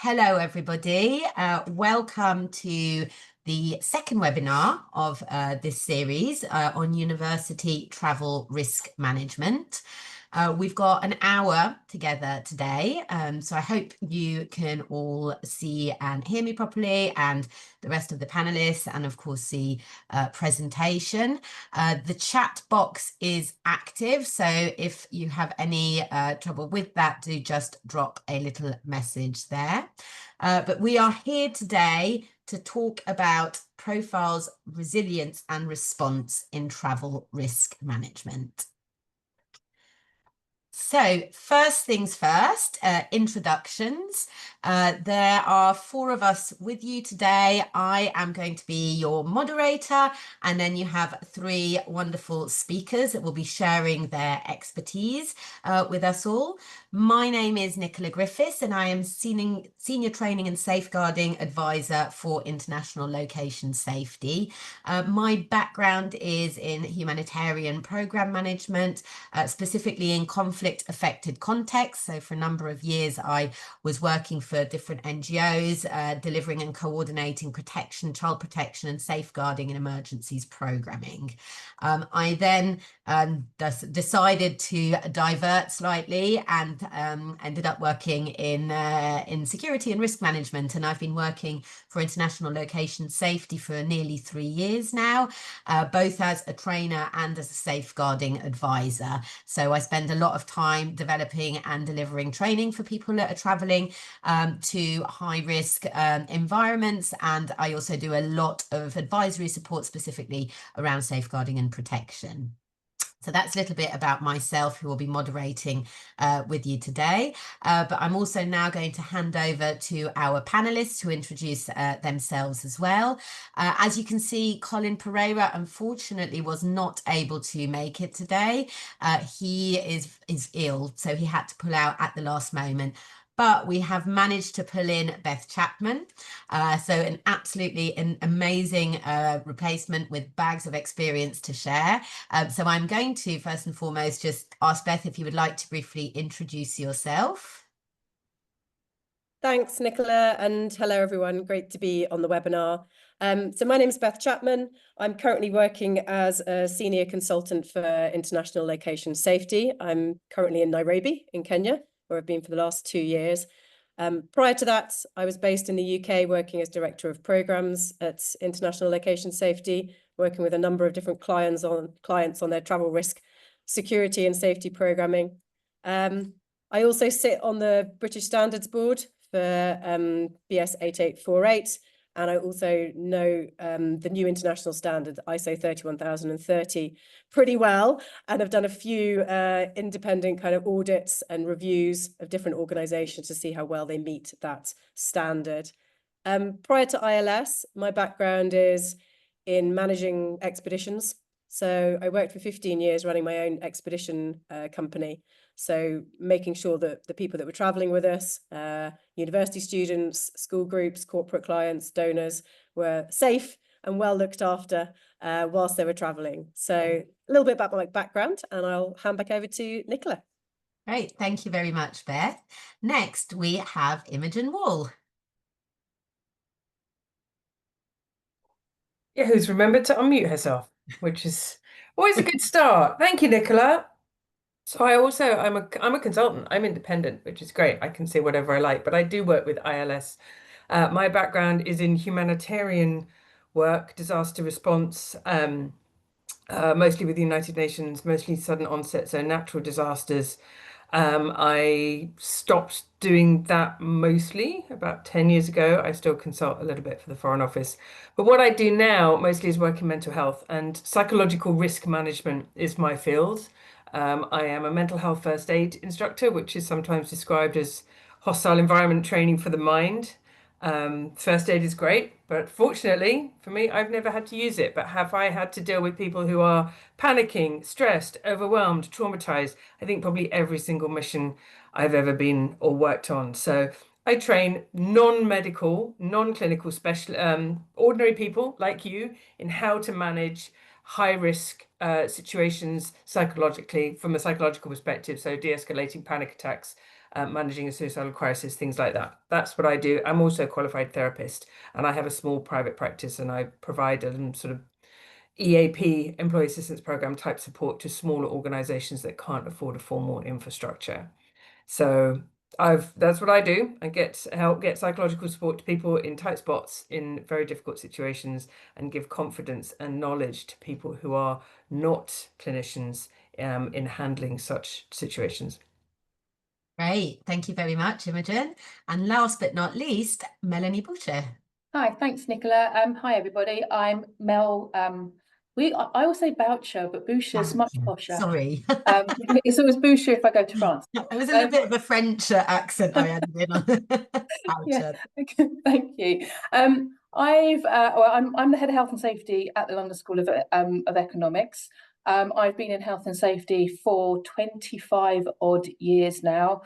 Hello, everybody. Welcome to the second webinar of this series on university travel risk management. We've got an hour together today, so I hope you can all see and hear me properly, and the rest of the panelists, and of course the presentation. The chat box is active, so if you have any trouble with that, do just drop a little message there. But we are here today to talk about profiles, resilience and response in travel risk management. So first things first, introductions. There are four of us with you today. I am going to be your moderator, and then you have three wonderful speakers that will be sharing their expertise with us all. My name is Nicola Griffiths, and I am Senior Training and Safeguarding Advisor for International Location Safety. My background is in humanitarian program management, specifically in conflict-affected contexts. So for a number of years, I was working for different NGOs, delivering and coordinating protection, child protection and safeguarding in emergencies programming. I then decided to divert slightly and ended up working in security and risk management, and I've been working for International Location Safety for nearly 3 years now, both as a trainer and as a safeguarding advisor. So I spend a lot of time developing and delivering training for people that are traveling to high risk environments, and I also do a lot of advisory support specifically around safeguarding and protection. So that's a little bit about myself, who will be moderating with you today. But I'm also now going to hand over to our panelists to introduce themselves as well. As you can see, Colin Pereira unfortunately was not able to make it today. He is ill, so he had to pull out at the last moment. But we have managed to pull in Beth Chapman, so an absolutely amazing replacement with bags of experience to share. So I'm going to first and foremost just ask Beth if you would like to briefly introduce yourself. Thanks, Nicola, and hello, everyone. Great to be on the webinar. So my name is Beth Chapman. I'm currently working as a senior consultant for international location safety. I'm currently in Nairobi in Kenya, where I've been for the last 2 years. Prior to that, I was based in the UK working as director of programs at International Location Safety, working with a number of different clients on their travel risk, security and safety programming. I also sit on the British Standards Board for BS 8848, and I also know the new international standard, ISO 31030, pretty well, and I've done a few independent kind of audits and reviews of different organizations to see how well they meet that standard. Prior to ILS, my background is in managing expeditions. So I worked for 15 years running my own expedition company. So making sure that the people that were traveling with us, university students, school groups, corporate clients, donors, were safe and well looked after whilst they were traveling. So a little bit about my background, and I'll hand back over to Nicola. Great, thank you very much, Beth. Next, we have Imogen Wall. Yeah, who's remembered to unmute herself, which is always a good start. Thank you, Nicola. So I'm a consultant. I'm independent, which is great. I can say whatever I like, but I do work with ILS. My background is in humanitarian work, disaster response, mostly with the United Nations, mostly sudden onset, so natural disasters. I stopped doing that mostly about 10 years ago. I still consult a little bit for the Foreign Office. But what I do now mostly is work in mental health, and psychological risk management is my field. I am a mental health first aid instructor, which is sometimes described as hostile environment training for the mind. First aid is great, but fortunately for me, I've never had to use it. But have I had to deal with people who are panicking, stressed, overwhelmed, traumatized? I think probably every single mission I've ever been or worked on. So I train non-medical, non-clinical ordinary people like you in how to manage high risk situations psychologically, from a psychological perspective. So de-escalating panic attacks, managing a suicidal crisis, things like that. That's what I do. I'm also a qualified therapist, and I have a small private practice, and I provide a sort of EAP, employee assistance program type support to smaller organizations that can't afford a formal infrastructure. So that's what I do. I help get psychological support to people in tight spots in very difficult situations, and give confidence and knowledge to people who are not clinicians in handling such situations. Great. Thank you very much, Imogen. And last but not least, Melanie Boucher. Hi, thanks, Nicola. Hi, everybody. I'm Mel. I always say Boucher, but Boucher's much posher. Sorry. It's always Boucher if I go to France. It was a little bit of a French accent I added in on Yeah, Boucher. thank you. I'm the head of health and safety at the London School of Economics. I've been in health and safety for 25 odd years now.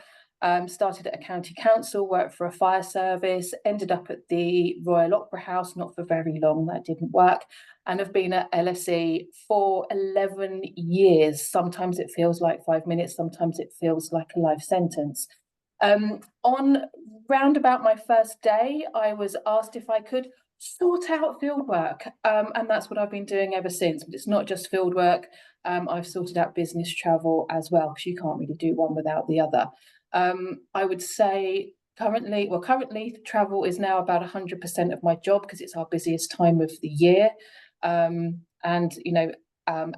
Started at a county council, worked for a fire service, ended up at the Royal Opera House, not for very long, that didn't work, and have been at LSE for 11 years. Sometimes it feels like 5 minutes, sometimes it feels like a life sentence. On round about my first day, I was asked if I could sort out field work, and that's what I've been doing ever since. But it's not just field work. I've sorted out business travel as well, because you can't really do one without the other. I would say currently travel is now about 100% of my job, because it's our busiest time of the year. And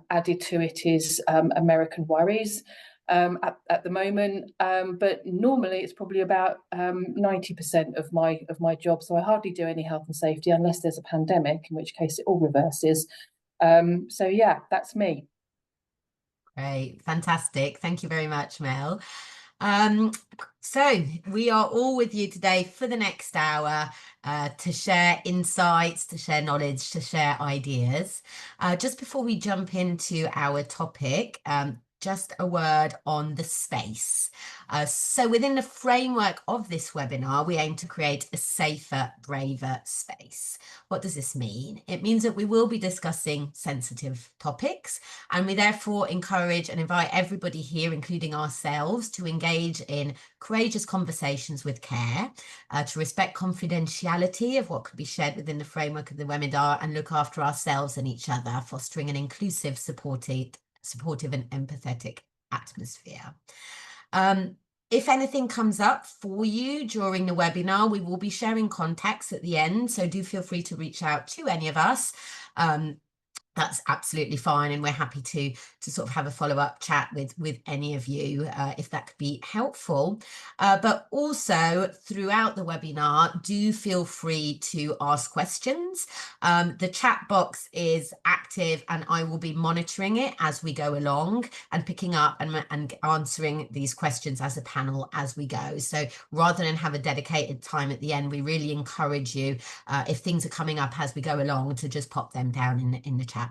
added to it is American worries at the moment, but normally it's probably about 90% of my job. So I hardly do any health and safety unless there's a pandemic, in which case it all reverses. So yeah, that's me. Great, fantastic. Thank you very much, Mel. So we are all with you today for the next hour to share insights, to share knowledge, to share ideas. Just before we jump into our topic, just a word on the space. So within the framework of this webinar, we aim to create a safer, braver space. What does this mean? It means that we will be discussing sensitive topics, and we therefore encourage and invite everybody here, including ourselves, to engage in courageous conversations with care, to respect confidentiality of what could be shared within the framework of the webinar, and look after ourselves and each other, fostering an inclusive, supportive and empathetic atmosphere. If anything comes up for you during the webinar, we will be sharing contacts at the end, so do feel free to reach out to any of us. That's absolutely fine, and we're happy to sort of have a follow-up chat with any of you if that could be helpful. But also throughout the webinar, do feel free to ask questions. The chat box is active, and I will be monitoring it as we go along and picking up and answering these questions as a panel as we go. So rather than have a dedicated time at the end, we really encourage you, if things are coming up as we go along, to just pop them down in the chat.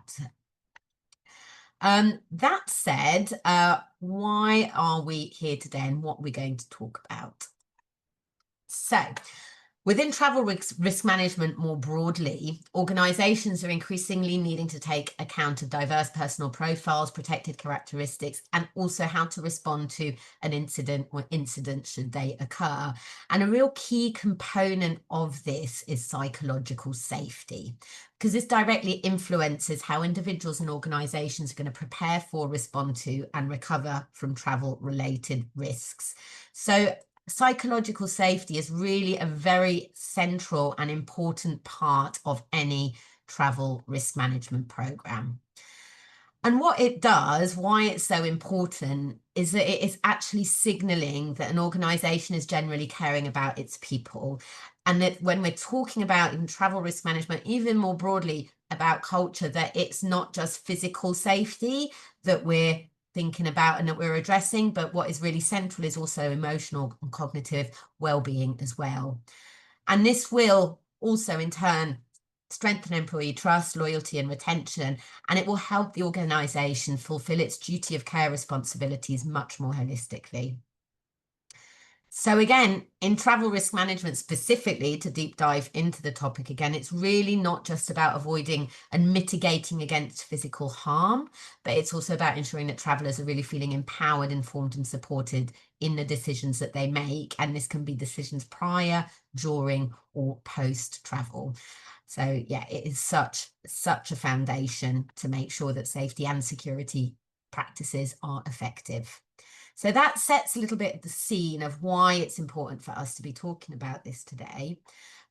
That said, why are we here today and what we're going to talk about? So, within travel risk management more broadly, organisations are increasingly needing to take account of diverse personal profiles, protected characteristics, and also how to respond to an incident or incidents should they occur. And a real key component of this is psychological safety, because this directly influences how individuals and organisations are going to prepare for, respond to, and recover from travel-related risks. So psychological safety is really a very central and important part of any travel risk management program. And what it does, why it's so important, is that it is actually signalling that an organisation is generally caring about its people. And that when we're talking about in travel risk management, even more broadly about culture, that it's not just physical safety that we're thinking about and that we're addressing, but what is really central is also emotional and cognitive well-being as well. And this will also in turn strengthen employee trust, loyalty and retention, and it will help the organisation fulfil its duty of care responsibilities much more holistically. So again, in travel risk management specifically, to deep dive into the topic again, it's really not just about avoiding and mitigating against physical harm, but it's also about ensuring that travellers are really feeling empowered, informed and supported in the decisions that they make. And this can be decisions prior, during, or post travel. So yeah, it is such a foundation to make sure that safety and security practices are effective. So that sets a little bit of the scene of why it's important for us to be talking about this today.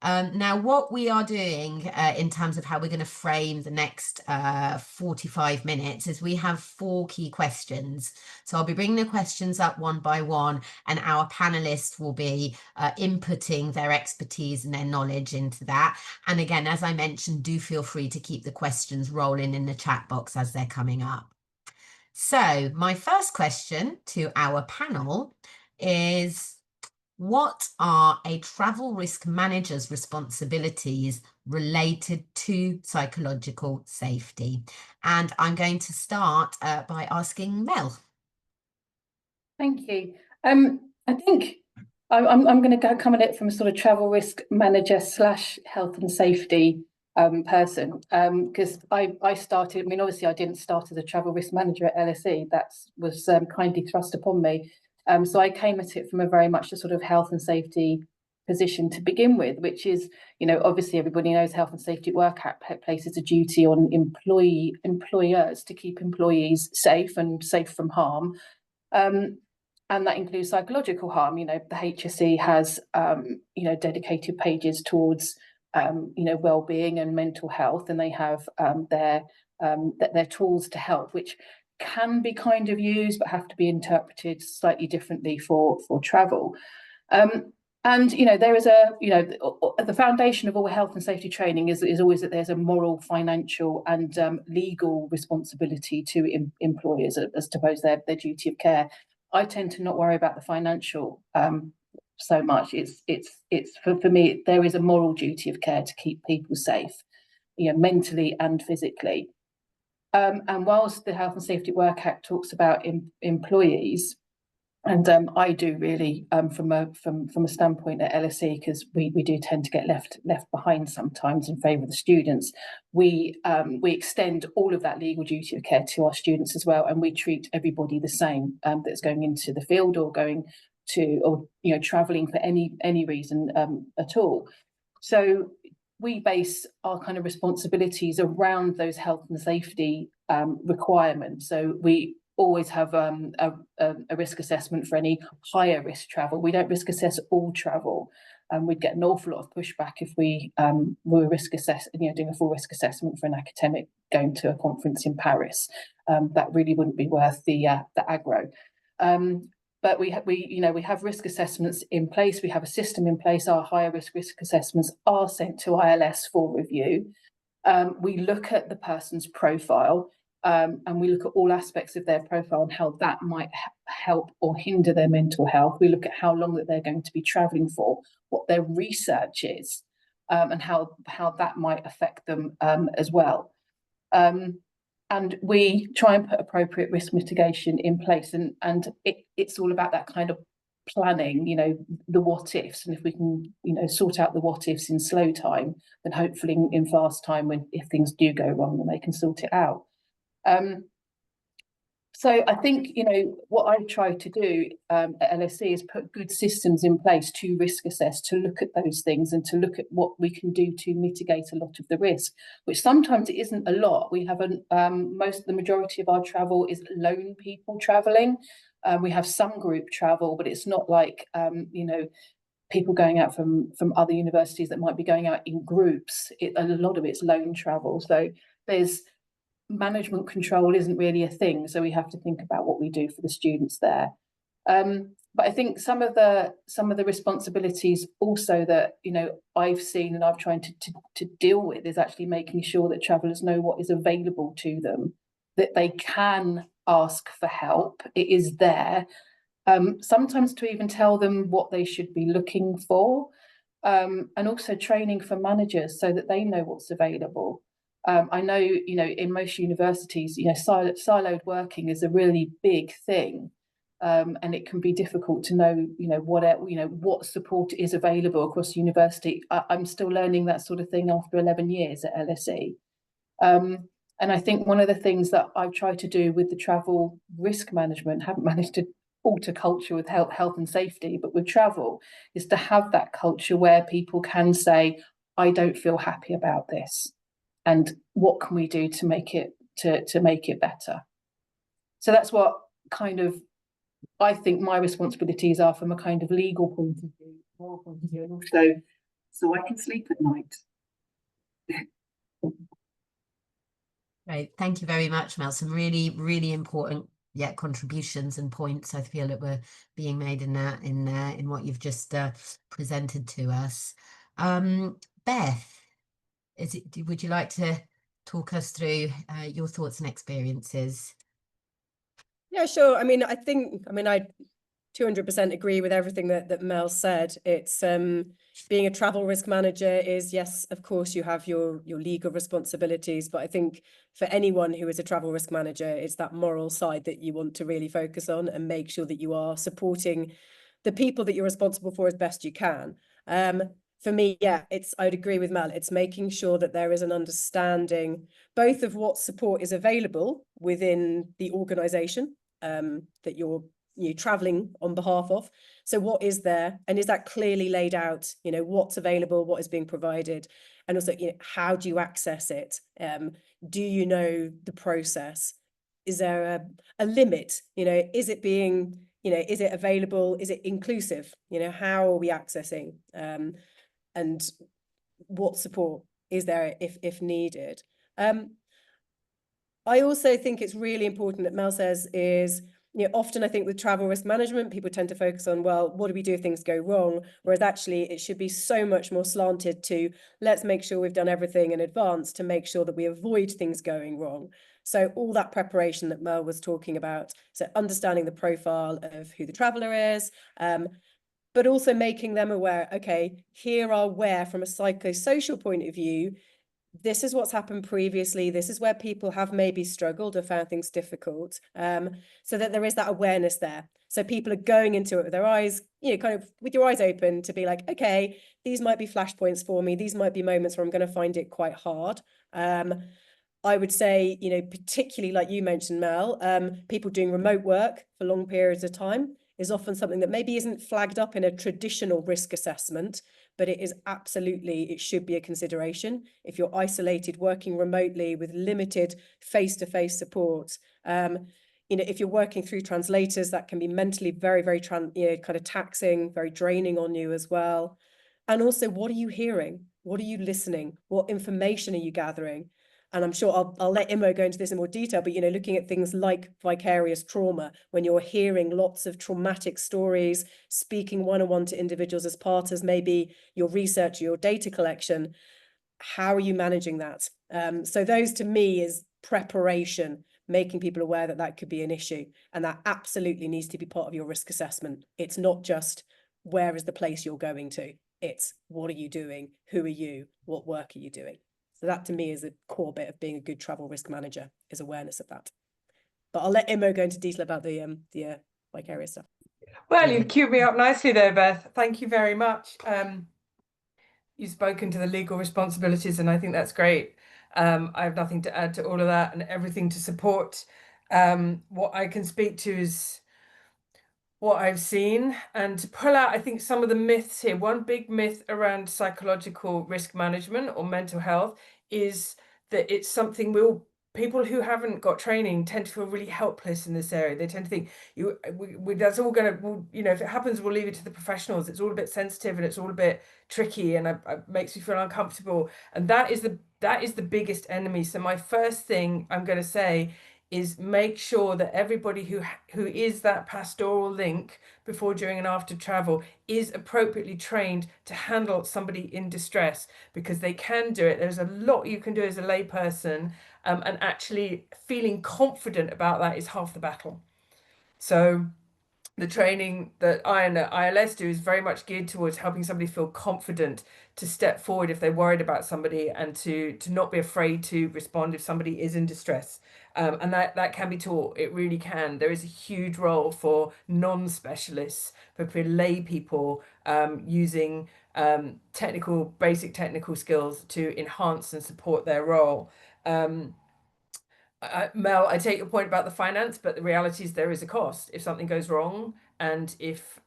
Now, what we are doing in terms of how we're going to frame the next 45 minutes is we have 4 key questions. So I'll be bringing the questions up one by one, and our panelists will be inputting their expertise and their knowledge into that. And again, as I mentioned, do feel free to keep the questions rolling in the chat box as they're coming up. So my first question to our panel is, what are a travel risk manager's responsibilities related to psychological safety? And I'm going to start by asking Mel. Thank you. I think I'm going to come at it from a sort of travel risk manager / health and safety person, because I started, I mean, obviously I didn't start as a travel risk manager at LSE. That was kindly thrust upon me. So I came at it from a very much a sort of health and safety position to begin with, which is, you know, obviously everybody knows health and safety at work places a duty on employers to keep employees safe and safe from harm. And that includes psychological harm. You know, the HSE has, you know, dedicated pages towards, you know, well-being and mental health, and they have their tools to help, which can be kind of used but have to be interpreted slightly differently for travel. And you know, there is a, you know, the foundation of all health and safety training is always that there's a moral, financial, and legal responsibility to employers as to pose their duty of care. I tend to not worry about the financial so much. It's for me, there is a moral duty of care to keep people safe, you know, mentally and physically. And whilst the Health and Safety at Work Act talks about employees, and I do really from a standpoint at LSE, because we do tend to get left behind sometimes in favour of the students. We extend all of that legal duty of care to our students as well, and we treat everybody the same that's going into the field or going to, or you know, travelling for any reason at all. So we base our kind of responsibilities around those health and safety requirements. So we always have a risk assessment for any higher risk travel. We don't risk assess all travel. We'd get an awful lot of pushback if we were doing a full risk assessment for an academic going to a conference in Paris. That really wouldn't be worth the aggro. But we have risk assessments in place. We have a system in place. Our higher risk assessments are sent to ILS for review. We look at the person's profile. And we look at all aspects of their profile and how that might help or hinder their mental health. We look at how long that they're going to be travelling for, what their research is, and how that might affect them as well. And we try and put appropriate risk mitigation in place. And it's all about that kind of planning, you know, the what ifs. And if we can, you know, sort out the what ifs in slow time, then hopefully in fast time, if things do go wrong, then they can sort it out. So I think, you know, what I try to do at LSE is put good systems in place to risk assess, to look at those things and to look at what we can do to mitigate a lot of the risk, which sometimes it isn't a lot. We have the majority of our travel is lone people traveling. We have some group travel, but it's not like, you know, people going out from other universities that might be going out in groups. A lot of it's lone travel. So there's management control isn't really a thing, so we have to think about what we do for the students there. But I think some of the responsibilities also that, you know, I've seen and I've tried to deal with is actually making sure that travellers know what is available to them, that they can ask for help. It is there. Sometimes to even tell them what they should be looking for, and also training for managers so that they know what's available. I know, you know, in most universities, you know, siloed working is a really big thing, and it can be difficult to know, you know, what support is available across the university. I'm still learning that sort of thing after 11 years at LSE. And I think one of the things that I've tried to do with the travel risk management, haven't managed to alter culture with health and safety, but with travel, is to have that culture where people can say, I don't feel happy about this, and what can we do to make it better. So that's what kind of I think my responsibilities are from a kind of legal point of view, moral point of view, and also so I can sleep at night. Great. Thank you very much, Mel. Some really, really important contributions and points I feel that were being made in that in what you've just presented to us. Beth, would you like to talk us through your thoughts and experiences? Yeah, sure. I mean, I 200% agree with everything that Mel said. It's being a travel risk manager is, yes, of course, you have your legal responsibilities, but I think for anyone who is a travel risk manager, it's that moral side that you want to really focus on and make sure that you are supporting the people that you're responsible for as best you can. For me, yeah, I'd agree with Mel. It's making sure that there is an understanding both of what support is available within the organization that you're traveling on behalf of. So what is there, and is that clearly laid out? What's available, what is being provided, and also how do you access it? Do you know the process? Is there a limit? Is it being is it available? Is it inclusive? How are we accessing? And what support is there if needed? I also think it's really important that Mel says is, often I think with travel risk management, people tend to focus on, well, what do we do if things go wrong? Whereas actually it should be so much more slanted to, let's make sure we've done everything in advance to make sure that we avoid things going wrong. So all that preparation that Mel was talking about, so understanding the profile of who the traveller is, but also making them aware, okay, here are where, from a psychosocial point of view, this is what's happened previously. This is where people have maybe struggled or found things difficult, so that there is that awareness there. So people are going into it with their eyes, kind of with your eyes open to be like, okay, these might be flashpoints for me. These might be moments where I'm going to find it quite hard. I would say, particularly like you mentioned, Mel, people doing remote work for long periods of time is often something that maybe isn't flagged up in a traditional risk assessment, but it should be a consideration. If you're isolated, working remotely with limited face-to-face support, if you're working through translators, that can be mentally very, very kind of taxing, very draining on you as well. And also, what are you hearing? What are you listening? What information are you gathering? And I'm sure I'll let Imo go into this in more detail, but looking at things like vicarious trauma, when you're hearing lots of traumatic stories, speaking one-on-one to individuals as part of maybe your research, your data collection, how are you managing that? So those to me is preparation, making people aware that that could be an issue, and that absolutely needs to be part of your risk assessment. It's not just where is the place you're going to, it's what are you doing, who are you, what work are you doing? So that to me is a core bit of being a good travel risk manager, is awareness of that. But I'll let Imo go into detail about the vicarious stuff. Well, you've queued me up nicely there, Beth. Thank you very much. You've spoken to the legal responsibilities, and I think that's great. I have nothing to add to all of that, and everything to support. What I can speak to is what I've seen, and to pull out, I think, some of the myths here. One big myth around psychological risk management or mental health is that it's something people who haven't got training tend to feel really helpless in this area. They tend to think that's all going to, if it happens, we'll leave it to the professionals. It's all a bit sensitive and it's all a bit tricky, and it makes me feel uncomfortable. And that is the biggest enemy. So my first thing I'm going to say is make sure that everybody who is that pastoral link before, during, and after travel is appropriately trained to handle somebody in distress, because they can do it. There's a lot you can do as a layperson, and actually feeling confident about that is half the battle. So the training that I and ILS do is very much geared towards helping somebody feel confident to step forward if they're worried about somebody, and to not be afraid to respond if somebody is in distress. And that can be taught. It really can. There is a huge role for non-specialists, for lay people, using basic technical skills to enhance and support their role. Mel, I take your point about the finance, but the reality is there is a cost if something goes wrong, and if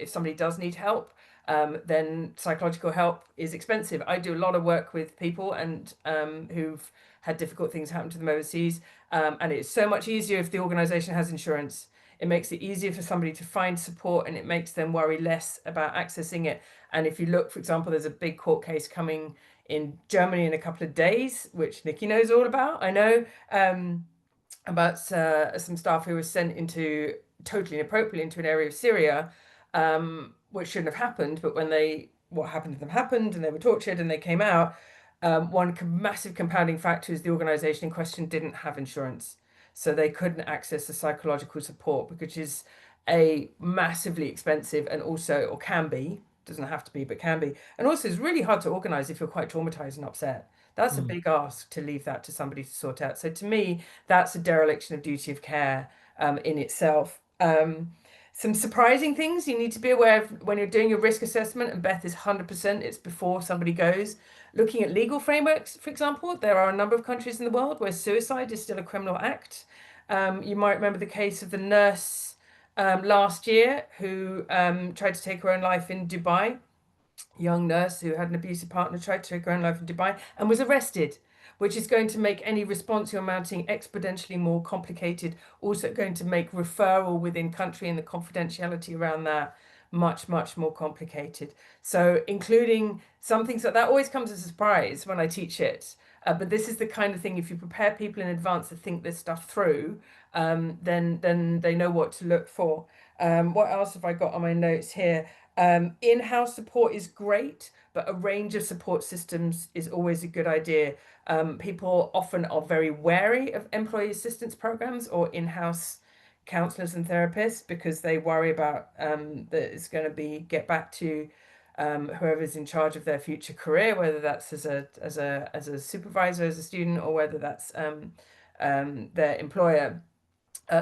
somebody does need help, then psychological help is expensive. I do a lot of work with people and who've had difficult things happen to them overseas, and it's so much easier if the organisation has insurance. It makes it easier for somebody to find support, and it makes them worry less about accessing it. And if you look, for example, there's a big court case coming in Germany in a couple of days, which Nikki knows all about. I know about some staff who were sent into totally inappropriately into an area of Syria, which shouldn't have happened. But when what happened to them happened, and they were tortured, and they came out. One massive compounding factor is the organisation in question didn't have insurance, so they couldn't access the psychological support, which is a massively expensive, and also, or can be, doesn't have to be, but can be, and also it's really hard to organise if you're quite traumatized and upset. That's a big ask to leave that to somebody to sort out. So to me, that's a dereliction of duty of care in itself. Some surprising things you need to be aware of when you're doing your risk assessment, and Beth is 100%, it's before somebody goes. Looking at legal frameworks, for example, there are a number of countries in the world where suicide is still a criminal act. You might remember the case of the nurse last year who tried to take her own life in Dubai. Young nurse who had an abusive partner tried to take her own life in Dubai and was arrested, which is going to make any response you're mounting exponentially more complicated. Also going to make referral within country and the confidentiality around that much, much more complicated. So including some things that always comes as a surprise when I teach it. But this is the kind of thing, if you prepare people in advance to think this stuff through, then they know what to look for. What else have I got on my notes here? In-house support is great, but a range of support systems is always a good idea. People often are very wary of employee assistance programs or in-house counselors and therapists because they worry about that it's going to be get back to whoever's in charge of their future career, whether that's as a supervisor, as a student, or whether that's their employer.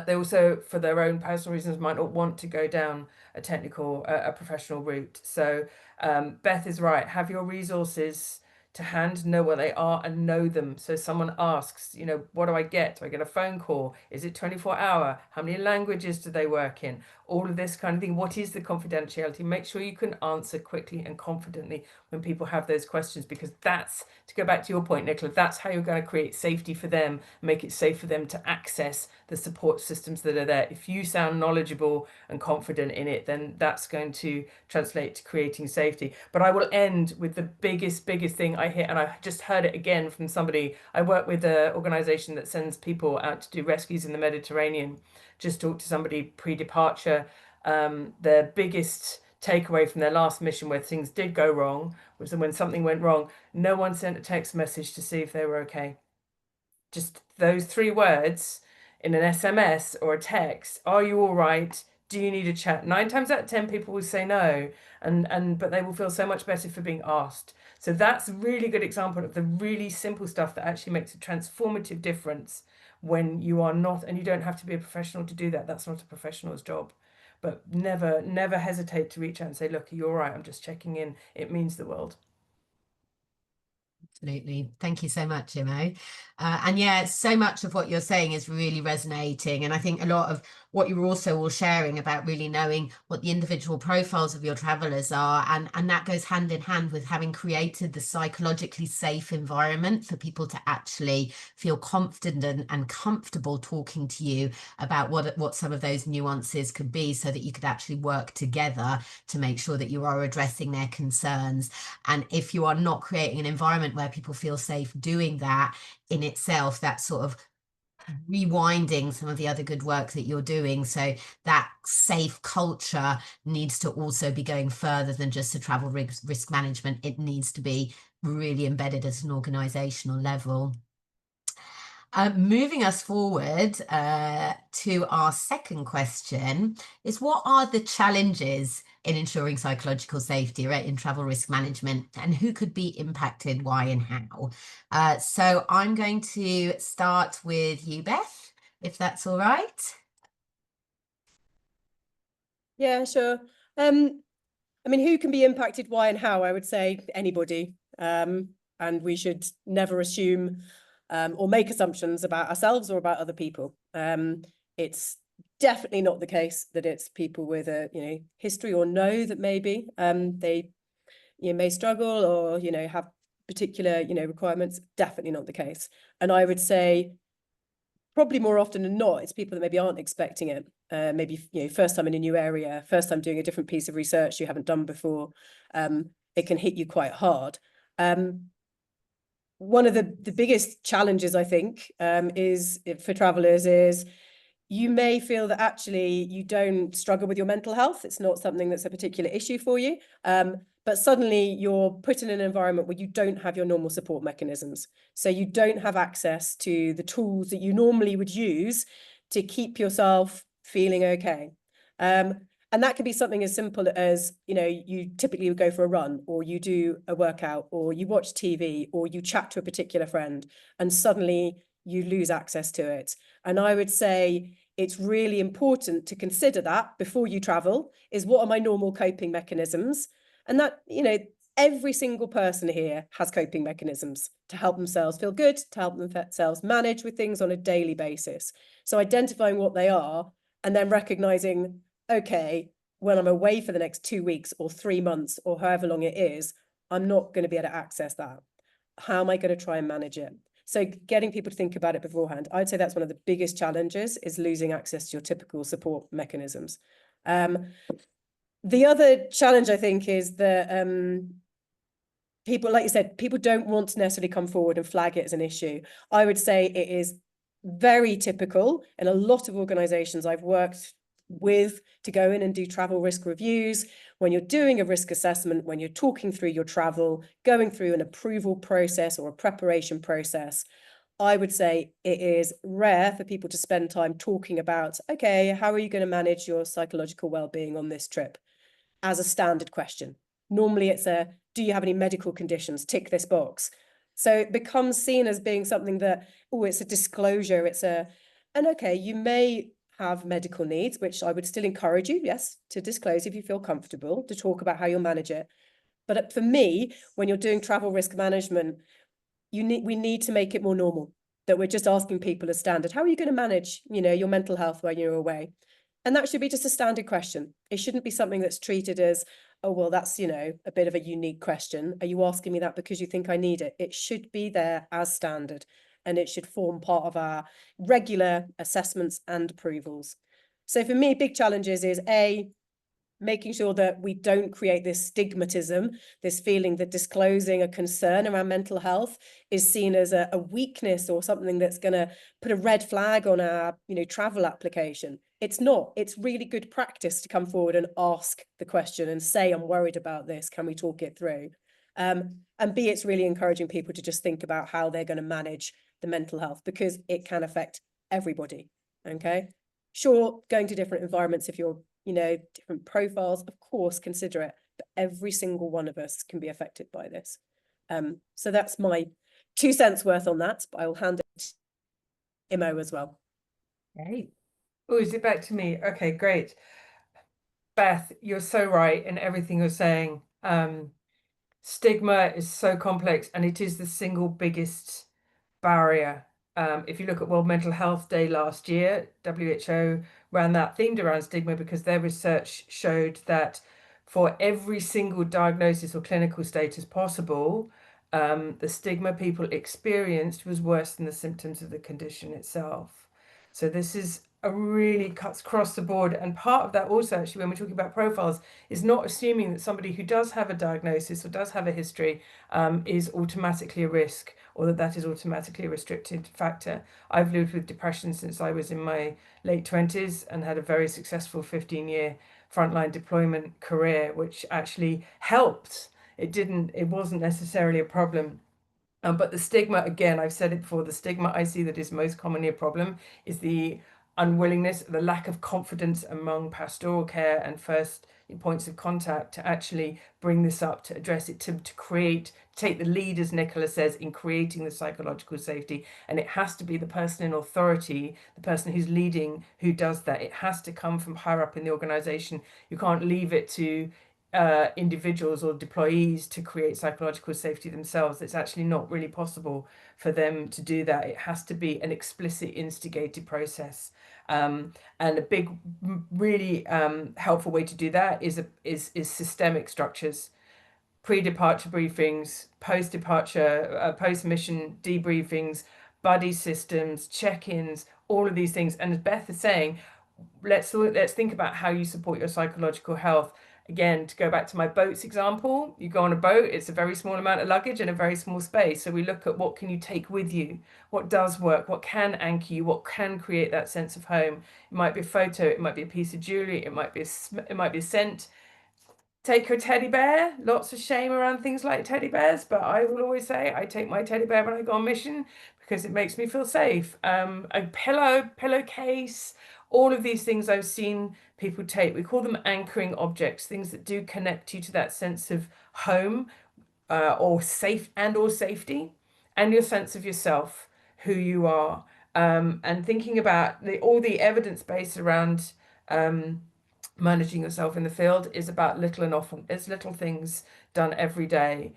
They also, for their own personal reasons, might not want to go down a technical, a professional route. So Beth is right. Have your resources to hand, know where they are, and know them. So someone asks, what do I get? Do I get a phone call? Is it 24-hour? How many languages do they work in? All of this kind of thing. What is the confidentiality? Make sure you can answer quickly and confidently when people have those questions, because that's, to go back to your point, Nicola, that's how you're going to create safety for them, make it safe for them to access the support systems that are there. If you sound knowledgeable and confident in it, then that's going to translate to creating safety. But I will end with the biggest thing I hear, and I just heard it again from somebody. I work with an organization that sends people out to do rescues in the Mediterranean. Just talked to somebody pre-departure. Their biggest takeaway from their last mission, where things did go wrong, was that when something went wrong, no one sent a text message to see if they were okay. Just those 3 words in an SMS or a text. Are you all right? Do you need a chat? 9 times out of 10 people will say no, but they will feel so much better for being asked. So that's a really good example of the really simple stuff that actually makes a transformative difference when you are not, and you don't have to be a professional to do that. That's not a professional's job. But never hesitate to reach out and say, look, are you all right? I'm just checking in. It means the world. Absolutely. Thank you so much, Imo. And yeah, so much of what you're saying is really resonating. And I think a lot of what you're also all sharing about really knowing what the individual profiles of your travelers are. And that goes hand in hand with having created the psychologically safe environment for people to actually feel confident and comfortable talking to you about what some of those nuances could be, so that you could actually work together to make sure that you are addressing their concerns. And if you are not creating an environment where people feel safe doing that in itself, that's sort of rewinding some of the other good work that you're doing. So that safe culture needs to also be going further than just the travel risk management. It needs to be really embedded at an organizational level. Moving us forward to our second question is, what are the challenges in ensuring psychological safety, right, in travel risk management, and who could be impacted, why and how? So I'm going to start with you, Beth, if that's all right. Yeah, sure. I mean, who can be impacted, why and how? I would say anybody. And we should never assume or make assumptions about ourselves or about other people. It's definitely not the case that it's people with a history or know that maybe they may struggle or have particular requirements. Definitely not the case. And I would say probably more often than not, it's people that maybe aren't expecting it. Maybe first time in a new area, first time doing a different piece of research you haven't done before. It can hit you quite hard. One of the biggest challenges, I think, is for travellers is you may feel that actually you don't struggle with your mental health. It's not something that's a particular issue for you. But suddenly you're put in an environment where you don't have your normal support mechanisms. So you don't have access to the tools that you normally would use to keep yourself feeling okay. And that can be something as simple as, you typically would go for a run, or you do a workout, or you watch TV, or you chat to a particular friend, and suddenly you lose access to it. And I would say it's really important to consider that before you travel, is what are my normal coping mechanisms? And that, every single person here has coping mechanisms to help themselves feel good, to help themselves manage with things on a daily basis. So identifying what they are and then recognizing, okay, when I'm away for the next 2 weeks or 3 months or however long it is, I'm not going to be able to access that. How am I going to try and manage it? So getting people to think about it beforehand, I'd say that's one of the biggest challenges, is losing access to your typical support mechanisms. The other challenge, I think, is that people, like you said, people don't want to necessarily come forward and flag it as an issue. I would say it is very typical in a lot of organizations I've worked with to go in and do travel risk reviews. When you're doing a risk assessment, when you're talking through your travel, going through an approval process or a preparation process, I would say it is rare for people to spend time talking about, okay, how are you going to manage your psychological well-being on this trip, as a standard question. Normally it's do you have any medical conditions? Tick this box. So it becomes seen as being something that, it's a disclosure. And okay, you may have medical needs, which I would still encourage you, yes, to disclose if you feel comfortable, to talk about how you'll manage it. But for me, when you're doing travel risk management, we need to make it more normal, that we're just asking people as standard, how are you going to manage, your mental health while you're away? And that should be just a standard question. It shouldn't be something that's treated as, oh, well, that's, a bit of a unique question. Are you asking me that because you think I need it? It should be there as standard, and it should form part of our regular assessments and approvals. So for me, big challenges is making sure that we don't create this stigmatism, this feeling that disclosing a concern around mental health is seen as a weakness or something that's going to put a red flag on our, travel application. It's not. It's really good practice to come forward and ask the question and say, I'm worried about this. Can we talk it through? And B, it's really encouraging people to just think about how they're going to manage the mental health, because it can affect everybody. Okay. Sure, going to different environments, if you're different profiles, of course, consider it, but every single one of us can be affected by this. So that's my 2 cents worth on that, but I will hand it to Imo as well. Great. Oh, is it back to me? Okay, great. Beth, you're so right in everything you're saying. Stigma is so complex, and it is the single biggest barrier. If you look at World Mental Health Day last year, WHO ran that themed around stigma because their research showed that for every single diagnosis or clinical status possible, the stigma people experienced was worse than the symptoms of the condition itself. So this is a really cuts across the board. And part of that also, actually, when we're talking about profiles, is not assuming that somebody who does have a diagnosis or does have a history is automatically a risk, or that is automatically a restricted factor. I've lived with depression since I was in my late 20s and had a very successful 15-year frontline deployment career, which actually helped. It wasn't necessarily a problem. But the stigma, again, I've said it before, the stigma I see that is most commonly a problem is the unwillingness, the lack of confidence among pastoral care and first points of contact to actually bring this up, to address it, to take the lead, as Nicola says, in creating the psychological safety. And it has to be the person in authority, the person who's leading, who does that. It has to come from higher up in the organization. You can't leave it to individuals or deployees to create psychological safety themselves. It's actually not really possible for them to do that. It has to be an explicit instigated process. And a big, really helpful way to do that is systemic structures. Pre-departure briefings, post-departure, post-mission debriefings, buddy systems, check-ins, all of these things. And as Beth is saying, let's think about how you support your psychological health. Again, to go back to my boats example, you go on a boat, it's a very small amount of luggage in a very small space. So we look at what can you take with you, what does work, what can anchor you, what can create that sense of home. It might be a photo, it might be a piece of jewelry, it might be a scent. Take your teddy bear. Lots of shame around things like teddy bears, but I will always say I take my teddy bear when I go on mission because it makes me feel safe. A pillowcase, all of these things I've seen people take. We call them anchoring objects, things that do connect you to that sense of home, or safety, and your sense of yourself, who you are, and thinking about all the evidence base around managing yourself in the field is about little and often. It's little things done every day.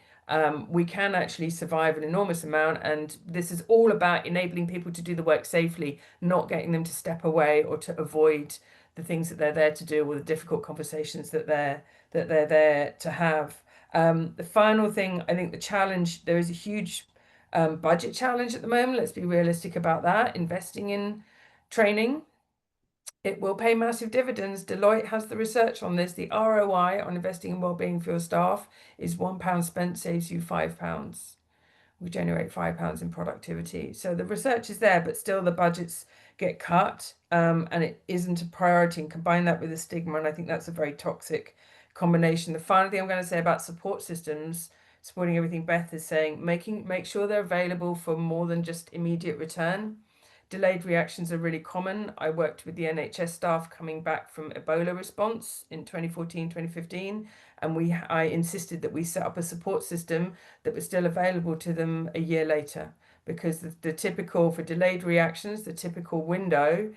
We can actually survive an enormous amount, and this is all about enabling people to do the work safely, not getting them to step away or to avoid the things that they're there to do or the difficult conversations that they're there to have. The final thing, I think the challenge, there is a huge budget challenge at the moment. Let's be realistic about that. Investing in training, it will pay massive dividends. Deloitte has the research on this. The ROI on investing in wellbeing for your staff is £1 spent saves you £5. We generate £5 in productivity. So the research is there, but still the budgets get cut, and it isn't a priority. And combine that with the stigma, and I think that's a very toxic combination. The final thing I'm going to say about support systems, supporting everything Beth is saying, make sure they're available for more than just immediate return. Delayed reactions are really common. I worked with the NHS staff coming back from Ebola response in 2014, 2015, and I insisted that we set up a support system that was still available to them a year later, because the typical for delayed reactions, the typical window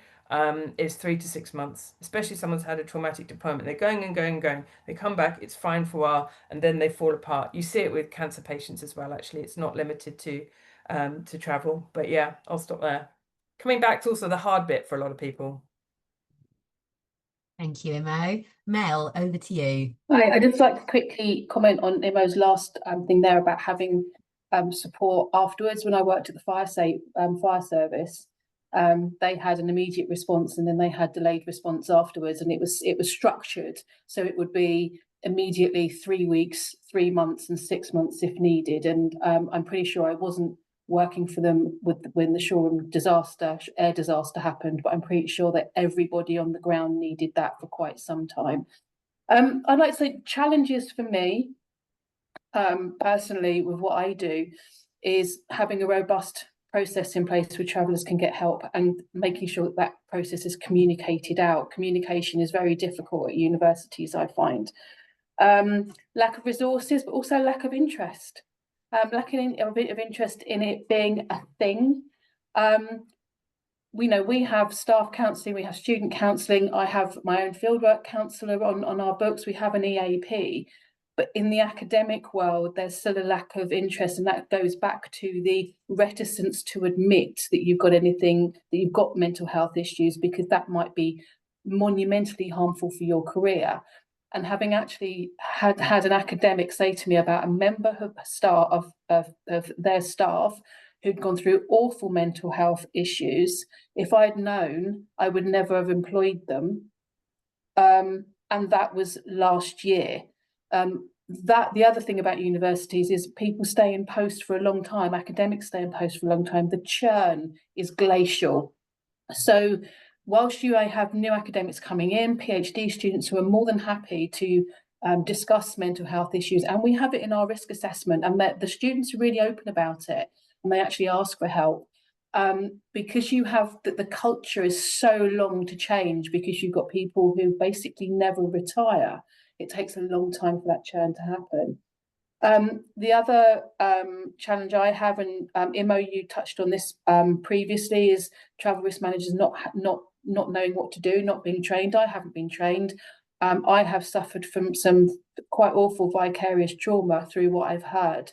is 3 to 6 months, especially if someone's had a traumatic deployment. They're going and going and going. They come back, it's fine for a while, and then they fall apart. You see it with cancer patients as well, actually. It's not limited to travel. But yeah, I'll stop there. Coming back to also the hard bit for a lot of people. Thank you, Imo. Mel, over to you. Hi, I'd just like to quickly comment on Imo's last thing there about having support afterwards. When I worked at the fire service, they had an immediate response and then they had delayed response afterwards, and it was structured, so it would be immediately 3 weeks, 3 months, and 6 months if needed. And I'm pretty sure I wasn't working for them when the Shoreham air disaster happened, but I'm pretty sure that everybody on the ground needed that for quite some time. I'd like to say challenges for me, personally, with what I do, is having a robust process in place where travellers can get help and making sure that process is communicated out. Communication is very difficult at universities, I find. Lack of resources, but also lack of interest. Lacking a bit of interest in it being a thing. We have staff counselling, we have student counselling. I have my own fieldwork counsellor on our books. We have an EAP, but in the academic world, there's still a lack of interest, and that goes back to the reticence to admit that you've got mental health issues, because that might be monumentally harmful for your career. And having actually had an academic say to me about a member of their staff who'd gone through awful mental health issues, if I'd known, I would never have employed them. And that was last year. The other thing about universities is people stay in post for a long time. Academics stay in post for a long time. The churn is glacial. So whilst you have new academics coming in, PhD students who are more than happy to discuss mental health issues, and we have it in our risk assessment, and that the students are really open about it, and they actually ask for help, because you have the culture is so long to change, because you've got people who basically never retire. It takes a long time for that churn to happen. The other challenge I have, and Imo, you touched on this previously, is travel risk managers not knowing what to do, not being trained. I haven't been trained. I have suffered from some quite awful vicarious trauma through what I've heard.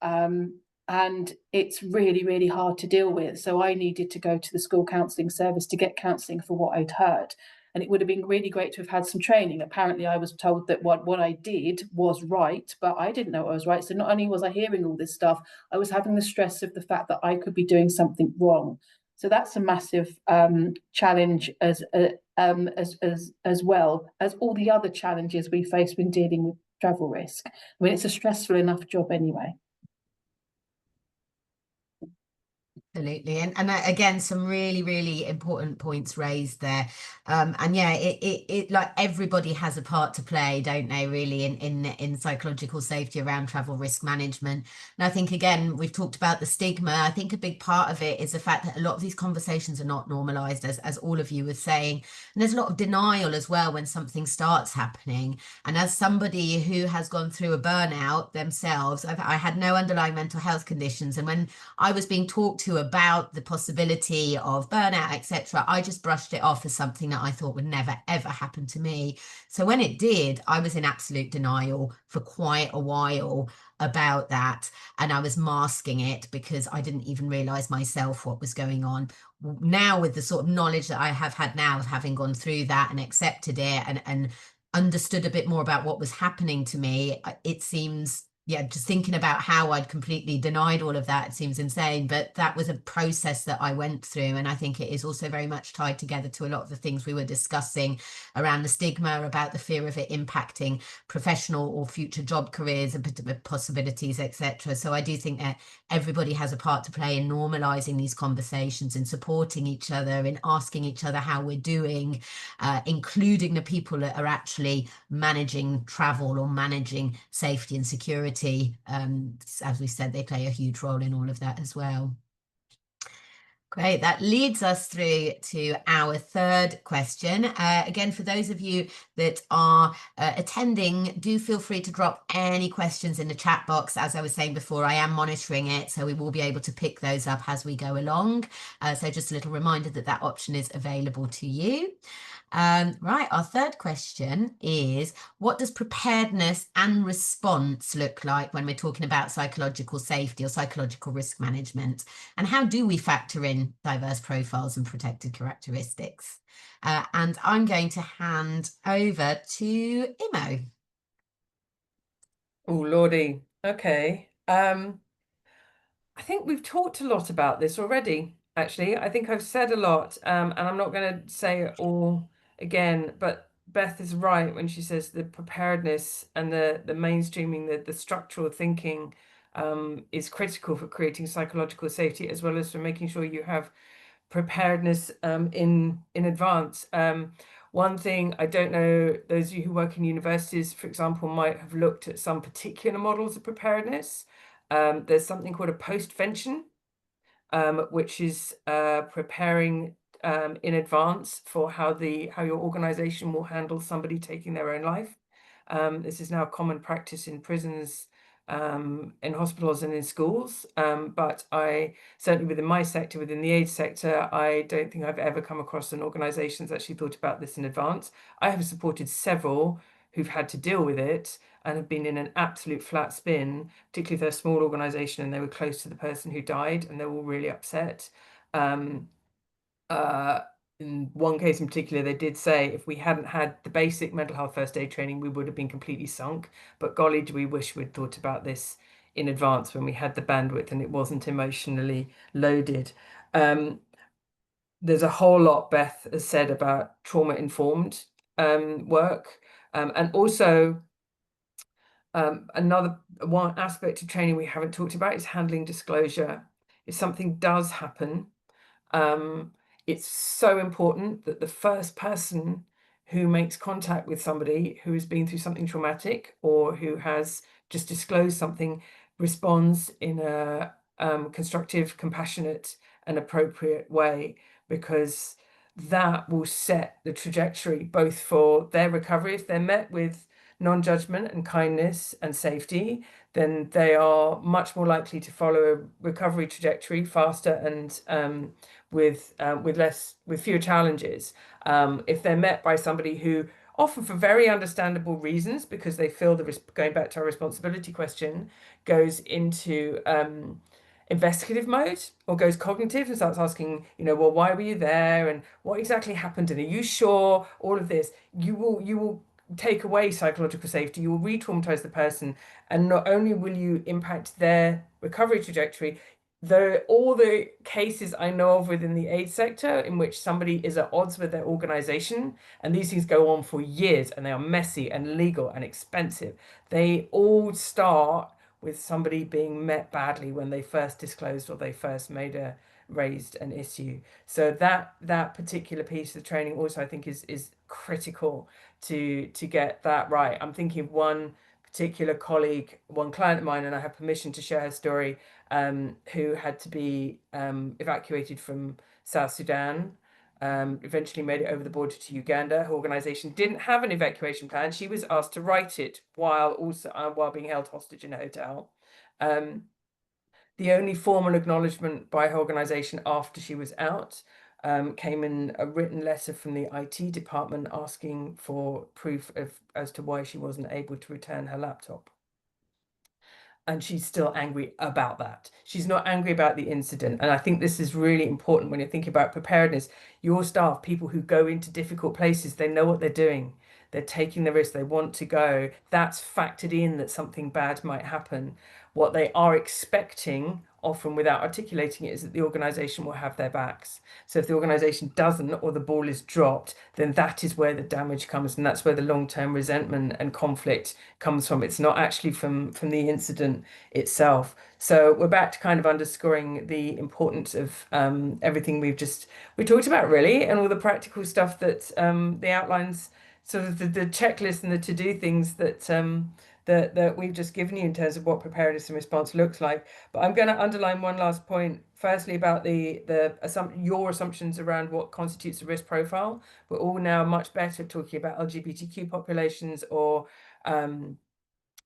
And it's really, really hard to deal with. So I needed to go to the school counselling service to get counselling for what I'd heard. And it would have been really great to have had some training. Apparently, I was told that what I did was right, but I didn't know what was right. So not only was I hearing all this stuff, I was having the stress of the fact that I could be doing something wrong. So that's a massive challenge as well as all the other challenges we face when dealing with travel risk. I mean, it's a stressful enough job anyway. Absolutely. And again, some really, really important points raised there. And yeah, it like everybody has a part to play, don't they, really, in psychological safety around travel risk management. And I think, again, we've talked about the stigma. I think a big part of it is the fact that a lot of these conversations are not normalized, as all of you were saying. And there's a lot of denial as well when something starts happening. And as somebody who has gone through a burnout themselves, I had no underlying mental health conditions. And when I was being talked to about the possibility of burnout, etc., I just brushed it off as something that I thought would never, ever happen to me. So when it did, I was in absolute denial for quite a while about that. And I was masking it because I didn't even realize myself what was going on. Now, with the sort of knowledge that I have had now, having gone through that and accepted it and understood a bit more about what was happening to me, it seems, yeah, just thinking about how I'd completely denied all of that, it seems insane, but that was a process that I went through. And I think it is also very much tied together to a lot of the things we were discussing around the stigma, about the fear of it impacting professional or future job careers and possibilities, etc. So I do think that everybody has a part to play in normalizing these conversations, in supporting each other, in asking each other how we're doing, including the people that are actually managing travel or managing safety and security. As we said, they play a huge role in all of that as well. Great. That leads us through to our third question. Again, for those of you that are attending, do feel free to drop any questions in the chat box. As I was saying before, I am monitoring it, so we will be able to pick those up as we go along. So just a little reminder that that option is available to you. Right, our third question is, what does preparedness and response look like when we're talking about psychological safety or psychological risk management? And how do we factor in diverse profiles and protected characteristics? And I'm going to hand over to Imo. Oh, Lordy. Okay. I think we've talked a lot about this already, actually. I think I've said a lot, and I'm not going to say it all again, but Beth is right when she says the preparedness and the mainstreaming, the structural thinking is critical for creating psychological safety, as well as for making sure you have preparedness in advance. One thing, I don't know, those of you who work in universities, for example, might have looked at some particular models of preparedness. There's something called a postvention, which is preparing in advance for how your organization will handle somebody taking their own life. This is now common practice in prisons, in hospitals and in schools. But I certainly within my sector, within the aid sector, I don't think I've ever come across an organization that's actually thought about this in advance. I have supported several who've had to deal with it and have been in an absolute flat spin, particularly if they're a small organization and they were close to the person who died and they're all really upset. In one case in particular, they did say if we hadn't had the basic mental health first aid training, we would have been completely sunk. But golly, do we wish we'd thought about this in advance when we had the bandwidth and it wasn't emotionally loaded. There's a whole lot Beth has said about trauma-informed work. And also another one aspect of training we haven't talked about is handling disclosure. If something does happen, it's so important that the first person who makes contact with somebody who has been through something traumatic or who has just disclosed something responds in a constructive, compassionate, and appropriate way, because that will set the trajectory both for their recovery. If they're met with non-judgment and kindness and safety, then they are much more likely to follow a recovery trajectory faster and with fewer challenges. If they're met by somebody who often for very understandable reasons, because they feel going back to our responsibility question, goes into investigative mode or goes cognitive and starts asking, well, why were you there and what exactly happened and are you sure? All of this, you will take away psychological safety, you will re-traumatize the person, and not only will you impact their recovery trajectory, all the cases I know of within the aid sector in which somebody is at odds with their organization, and these things go on for years and they are messy and legal and expensive, they all start with somebody being met badly when they first disclosed or they first raised an issue. So that particular piece of the training also I think is critical to get that right. I'm thinking of one particular colleague, one client of mine, and I have permission to share her story, who had to be evacuated from South Sudan, eventually made it over the border to Uganda. Her organization didn't have an evacuation plan. She was asked to write it while being held hostage in a hotel. The only formal acknowledgement by her organization after she was out came in a written letter from the IT department asking for proof as to why she wasn't able to return her laptop. And she's still angry about that. She's not angry about the incident. And I think this is really important when you're thinking about preparedness. Your staff, people who go into difficult places, they know what they're doing. They're taking the risk. They want to go. That's factored in that something bad might happen. What they are expecting, often without articulating it, is that the organization will have their backs. So if the organization doesn't, or the ball is dropped, then that is where the damage comes, and that's where the long-term resentment and conflict comes from. It's not actually from the incident itself. So we're back to kind of underscoring the importance of everything we talked about, really, and all the practical stuff that the outlines, sort of the checklist and the to-do things that we've just given you in terms of what preparedness and response looks like. But I'm going to underline one last point, firstly about your assumptions around what constitutes a risk profile. We're all now much better at talking about LGBTQ populations, or and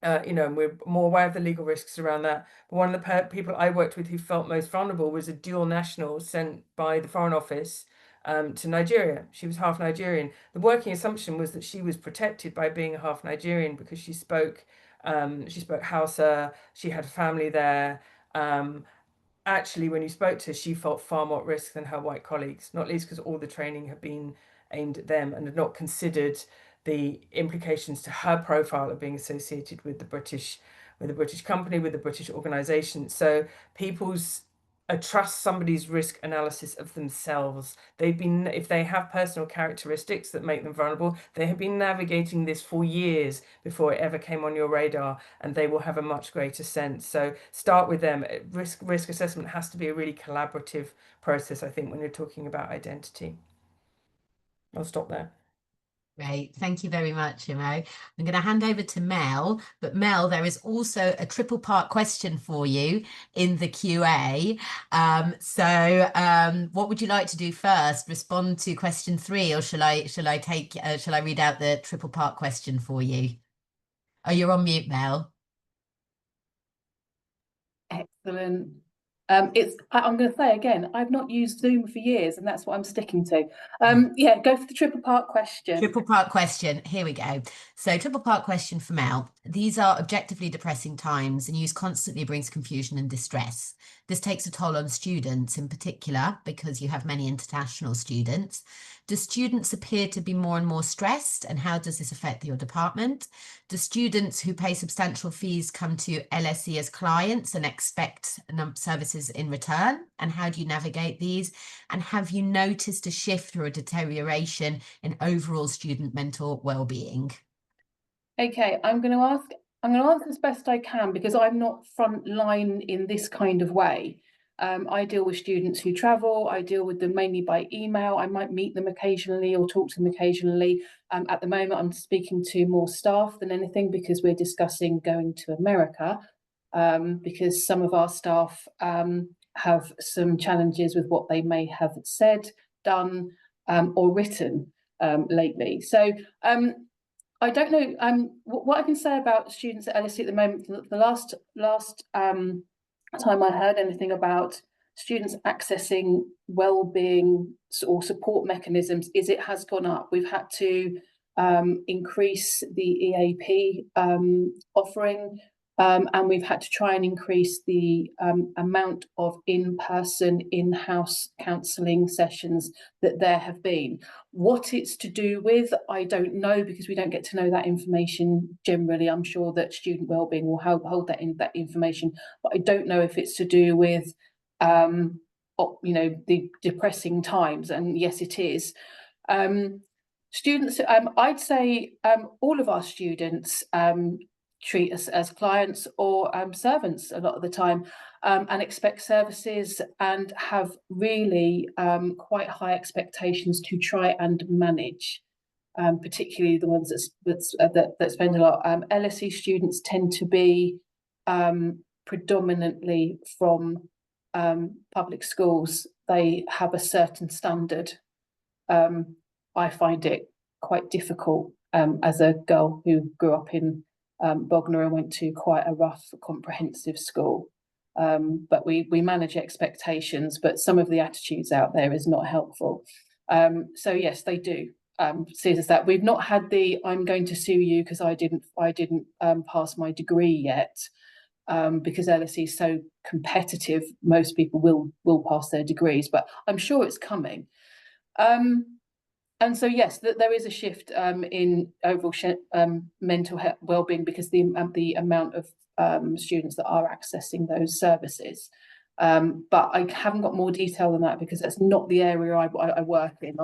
we're more aware of the legal risks around that. But one of the people I worked with who felt most vulnerable was a dual national sent by the Foreign Office to Nigeria. She was half Nigerian. The working assumption was that she was protected by being a half Nigerian because she spoke Hausa, she had family there. Actually, when you spoke to her, she felt far more at risk than her white colleagues, not least because all the training had been aimed at them and had not considered the implications to her profile of being associated with the British company, with the British organization. So people's trust somebody's risk analysis of themselves. If they have personal characteristics that make them vulnerable, they have been navigating this for years before it ever came on your radar, and they will have a much greater sense. So start with them. Risk assessment has to be a really collaborative process, I think, when you're talking about identity. I'll stop there. Great. Thank you very much, Imo. I'm going to hand over to Mel, but Mel, there is also a triple part question for you in the QA. What would you like to do first? Respond to question 3, or shall I read out the triple part question for you? Oh, you're on mute, Mel. Excellent. I'm going to say again, I've not used Zoom for years, and that's what I'm sticking to. Yeah, go for the triple part question. Triple part question. Here we go. So triple part question for Mel. These are objectively depressing times, and use constantly brings confusion and distress. This takes a toll on students in particular, because you have many international students. Do students appear to be more and more stressed, and how does this affect your department? Do students who pay substantial fees come to LSE as clients and expect services in return? And how do you navigate these? And have you noticed a shift or a deterioration in overall student mental well-being? Okay, I'm going to answer as best I can, because I'm not front line in this kind of way. I deal with students who travel. I deal with them mainly by email. I might meet them occasionally or talk to them occasionally. At the moment, I'm speaking to more staff than anything, because we're discussing going to America, because some of our staff have some challenges with what they may have said, done, or written lately. So I don't know what I can say about students at LSE at the moment. The last time I heard anything about students accessing well-being or support mechanisms is it has gone up. We've had to increase the EAP offering, and we've had to try and increase the amount of in-person, in-house counselling sessions that there have been. What it's to do with, I don't know, because we don't get to know that information generally. I'm sure that student wellbeing will hold that information, but I don't know if it's to do with the depressing times, and yes, it is. Students, I'd say all of our students treat us as clients or servants a lot of the time, and expect services and have really quite high expectations to try and manage, particularly the ones that spend a lot. LSE students tend to be predominantly from public schools. They have a certain standard. I find it quite difficult as a girl who grew up in Bognor and went to quite a rough comprehensive school. But we manage expectations, but some of the attitudes out there is not helpful. So yes, they do see us as that. We've not had the "I'm going to sue you because I didn't pass my degree yet," because LSE is so competitive. Most people will pass their degrees, but I'm sure it's coming. And so yes, there is a shift in overall mental health wellbeing, because the amount of students that are accessing those services. But I haven't got more detail than that, because that's not the area I work in.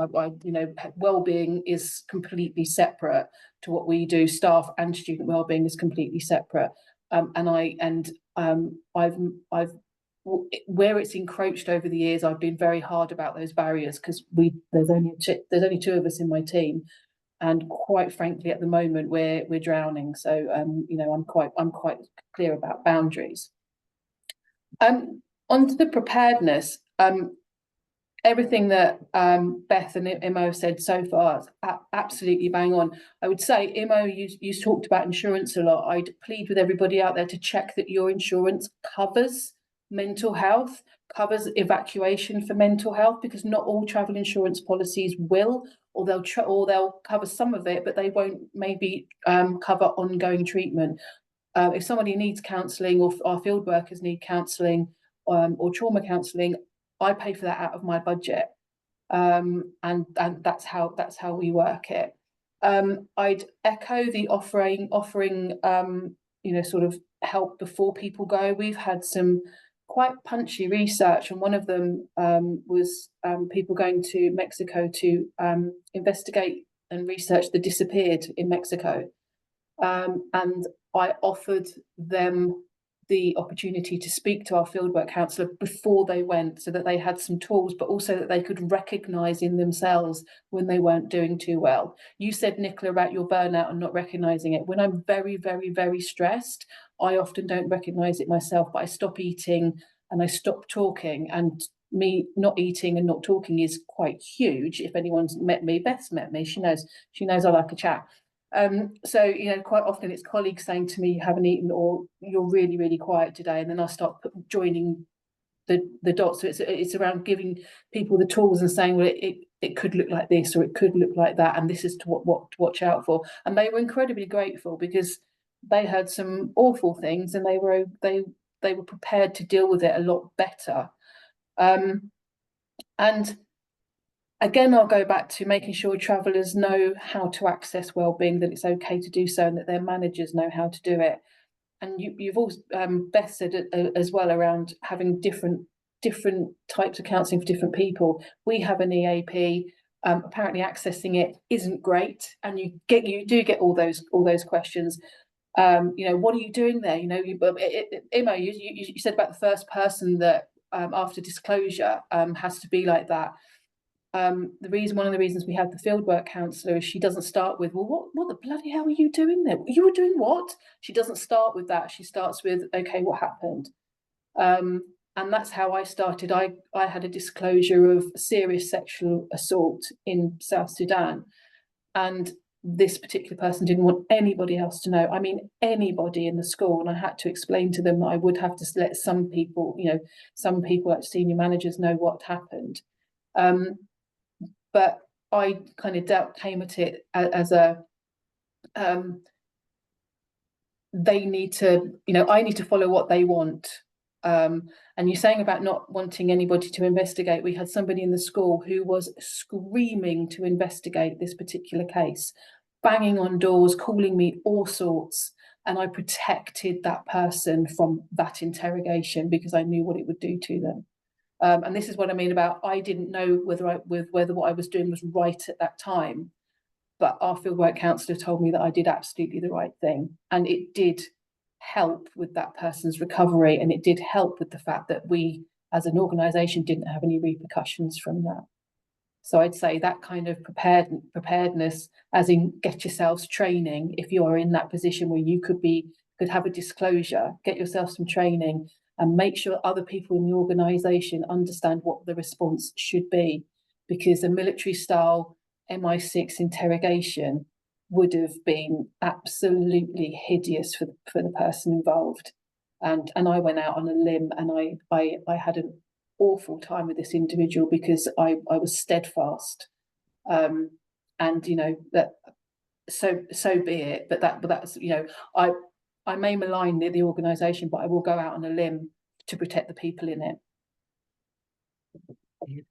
Wellbeing is completely separate to what we do. Staff and student wellbeing is completely separate. I've where it's encroached over the years, I've been very hard about those barriers, because there's only two of us in my team, and quite frankly, at the moment we're drowning. So I'm quite clear about boundaries. Onto the preparedness. Everything that Beth and Imo have said so far is absolutely bang on. I would say, Imo, you talked about insurance a lot. I'd plead with everybody out there to check that your insurance covers mental health, covers evacuation for mental health, because not all travel insurance policies will, or they'll cover some of it, but they won't maybe cover ongoing treatment. If somebody needs counselling, or our field workers need counselling or trauma counselling, I pay for that out of my budget, and that's how we work it. I'd echo the offering sort of help before people go. We've had some quite punchy research, and one of them was people going to Mexico to investigate and research the disappeared in Mexico, and I offered them the opportunity to speak to our fieldwork counsellor before they went, so that they had some tools, but also that they could recognise in themselves when they weren't doing too well. You said, Nicola, about your burnout and not recognising it. When I'm very, very, very stressed, I often don't recognise it myself, but I stop eating and I stop talking, and me not eating and not talking is quite huge. If anyone's met me, Beth's met me, she knows I like a chat. So quite often it's colleagues saying to me, "You haven't eaten," or "You're really, really quiet today," and then I start joining the dots. So it's around giving people the tools and saying, well, it could look like this, or it could look like that, and this is what to watch out for. And they were incredibly grateful, because they heard some awful things, and they were prepared to deal with it a lot better. And again, I'll go back to making sure travellers know how to access wellbeing, that it's okay to do so, and that their managers know how to do it. And you've also, Beth said as well, around having different types of counselling for different people. We have an EAP. Apparently, accessing it isn't great, and you do get all those questions. What are you doing there? Imo, you said about the first person that after disclosure has to be like that. One of the reasons we have the fieldwork counsellor is she doesn't start with, well, what the bloody hell were you doing there? You were doing what? She doesn't start with that. She starts with, okay, what happened? And that's how I started. I had a disclosure of serious sexual assault in South Sudan, and this particular person didn't want anybody else to know. I mean, anybody in the school. And I had to explain to them that I would have to let some people like senior managers know what happened. But I kind of came at it as a they need to, I need to follow what they want. And you're saying about not wanting anybody to investigate. We had somebody in the school who was screaming to investigate this particular case, banging on doors, calling me all sorts. And I protected that person from that interrogation because I knew what it would do to them. And this is what I mean about I didn't know whether what I was doing was right at that time. But our fieldwork counsellor told me that I did absolutely the right thing. And it did help with that person's recovery. And it did help with the fact that we, as an organisation, didn't have any repercussions from that. So I'd say that kind of preparedness, as in get yourselves training, if you are in that position where you could have a disclosure, get yourself some training and make sure other people in the organisation understand what the response should be. Because a military style MI6 interrogation would have been absolutely hideous for the person involved. And I went out on a limb and I had an awful time with this individual because I was steadfast. And that so be it. But that's I may malign the organisation, but I will go out on a limb to protect the people in it.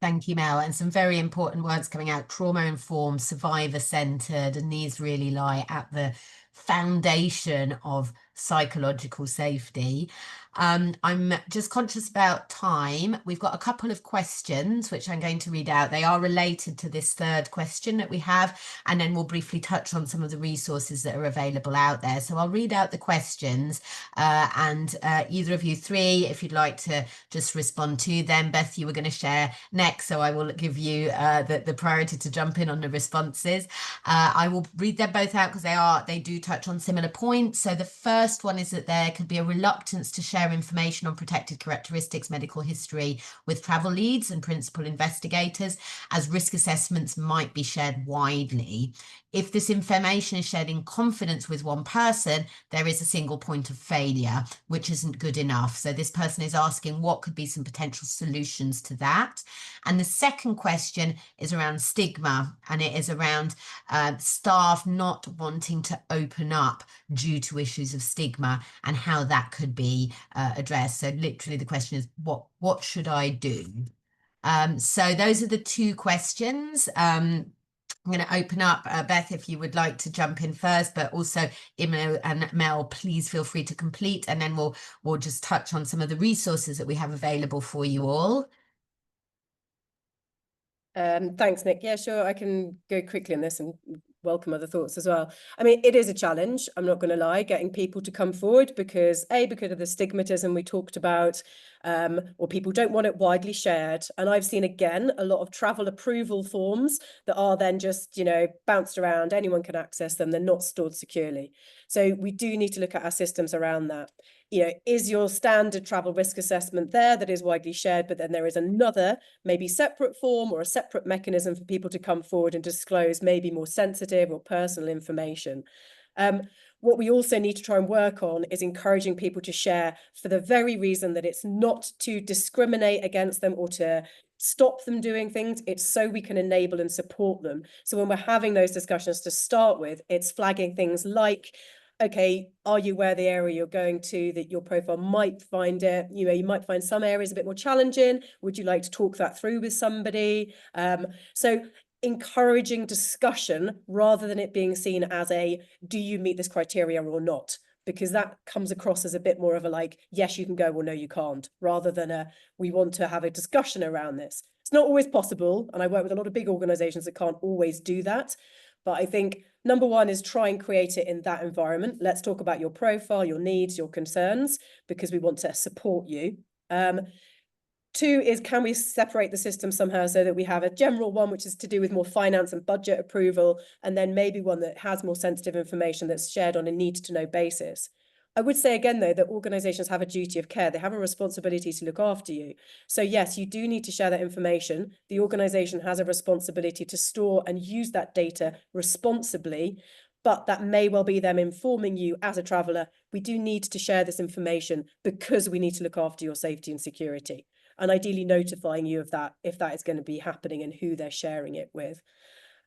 Thank you, Mel. And some very important words coming out: trauma-informed, survivor-centred, and these really lie at the foundation of psychological safety. I'm just conscious about time. We've got a couple of questions which I'm going to read out. They are related to this third question that we have, and then we'll briefly touch on some of the resources that are available out there. So I'll read out the questions, and either of you three, if you'd like to just respond to them. Beth, you were going to share next, so I will give you the priority to jump in on the responses. I will read them both out because they do touch on similar points. So the first one is that there could be a reluctance to share information on protected characteristics, medical history with travel leads and principal investigators, as risk assessments might be shared widely. If this information is shared in confidence with one person, there is a single point of failure, which isn't good enough. So this person is asking what could be some potential solutions to that. And the second question is around stigma, and it is around staff not wanting to open up due to issues of stigma and how that could be addressed. So literally the question is, what should I do? So those are the two questions. I'm going to open up, Beth, if you would like to jump in first, but also Imo and Mel, please feel free to complete, and then we'll just touch on some of the resources that we have available for you all. Thanks, Nick. Yeah, sure. I can go quickly on this and welcome other thoughts as well. I mean, it is a challenge, I'm not going to lie, getting people to come forward because of the stigmatism we talked about, or people don't want it widely shared. And I've seen, again, a lot of travel approval forms that are then just, bounced around. Anyone can access them. They're not stored securely. So we do need to look at our systems around that. Is your standard travel risk assessment there that is widely shared, but then there is another, maybe separate form or a separate mechanism for people to come forward and disclose maybe more sensitive or personal information. What we also need to try and work on is encouraging people to share for the very reason that it's not to discriminate against them or to stop them doing things. It's so we can enable and support them. So when we're having those discussions to start with, it's flagging things like, okay, are you aware the area you're going to that your profile might find it, you might find some areas a bit more challenging. Would you like to talk that through with somebody? So encouraging discussion rather than it being seen as do you meet this criteria or not? Because that comes across as a bit more of a yes, you can go, or no, you can't, rather than we want to have a discussion around this. It's not always possible. And I work with a lot of big organizations that can't always do that. But I think number one is try and create it in that environment. Let's talk about your profile, your needs, your concerns, because we want to support you. Two is, can we separate the system somehow so that we have a general one, which is to do with more finance and budget approval, and then maybe one that has more sensitive information that's shared on a need-to-know basis. I would say again, though, that organizations have a duty of care. They have a responsibility to look after you. So yes, you do need to share that information. The organization has a responsibility to store and use that data responsibly, but that may well be them informing you as a traveler, we do need to share this information because we need to look after your safety and security. And ideally notifying you of that if that is going to be happening and who they're sharing it with.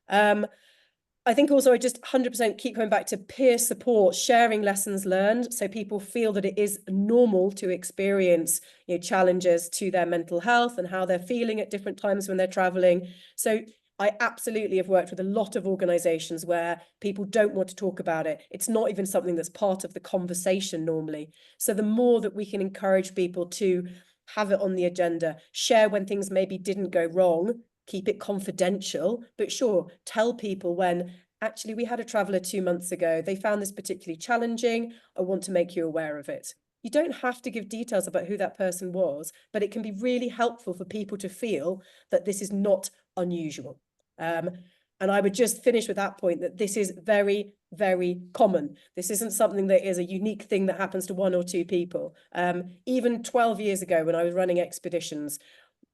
I think also I just 100% keep coming back to peer support, sharing lessons learned, so people feel that it is normal to experience, challenges to their mental health and how they're feeling at different times when they're traveling. So I absolutely have worked with a lot of organizations where people don't want to talk about it. It's not even something that's part of the conversation normally. So the more that we can encourage people to have it on the agenda, share when things maybe didn't go wrong, keep it confidential, but sure, tell people when actually we had a traveller 2 months ago, they found this particularly challenging, I want to make you aware of it. You don't have to give details about who that person was, but it can be really helpful for people to feel that this is not unusual. And I would just finish with that point, that this is very, very common. This isn't something that is a unique thing that happens to 1 or 2 people. Even 12 years ago when I was running expeditions,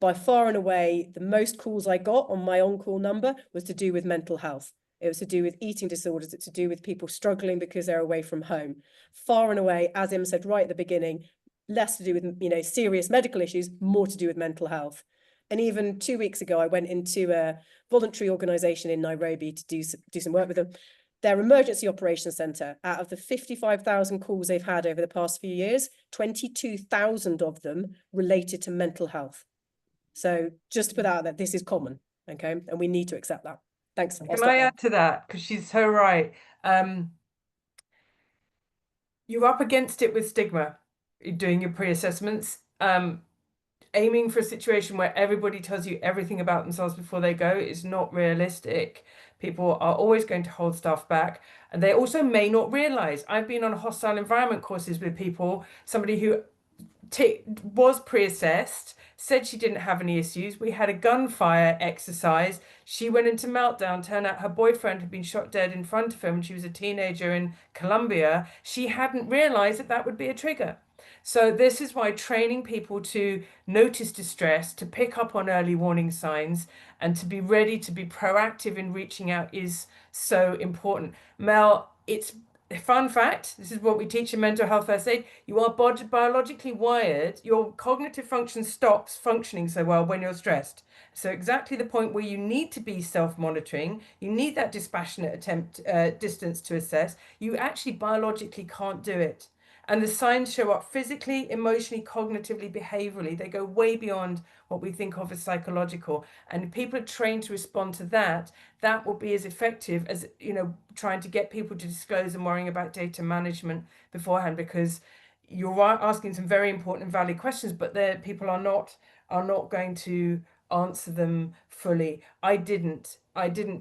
by far and away, the most calls I got on my on-call number was to do with mental health. It was to do with eating disorders. It's to do with people struggling because they're away from home. Far and away, as Im said right at the beginning, less to do with, serious medical issues, more to do with mental health. And even 2 weeks ago, I went into a voluntary organisation in Nairobi to do some work with them. Their emergency operations centre, out of the 55,000 calls they've had over the past few years, 22,000 of them related to mental health. So just to put out that this is common, okay? And we need to accept that. Thanks. Can I add to that? Because she's so right. You're up against it with stigma, doing your pre-assessments, aiming for a situation where everybody tells you everything about themselves before they go is not realistic. People are always going to hold stuff back, and they also may not realize. I've been on hostile environment courses with people, somebody who was pre-assessed, said she didn't have any issues. We had a gunfire exercise. She went into meltdown. Turned out her boyfriend had been shot dead in front of her when she was a teenager in Colombia. She hadn't realized that that would be a trigger. So this is why training people to notice distress, to pick up on early warning signs, and to be ready to be proactive in reaching out is so important. Mel, it's fun fact, this is what we teach in mental health first aid. You are biologically wired. Your cognitive function stops functioning so well when you're stressed. So exactly the point where you need to be self-monitoring, you need that dispassionate distance to assess, you actually biologically can't do it. And the signs show up physically, emotionally, cognitively, behaviorally. They go way beyond what we think of as psychological. And if people are trained to respond to that, that will be as effective as, trying to get people to disclose and worrying about data management beforehand, because you're asking some very important and valid questions, but people are not going to answer them fully. I didn't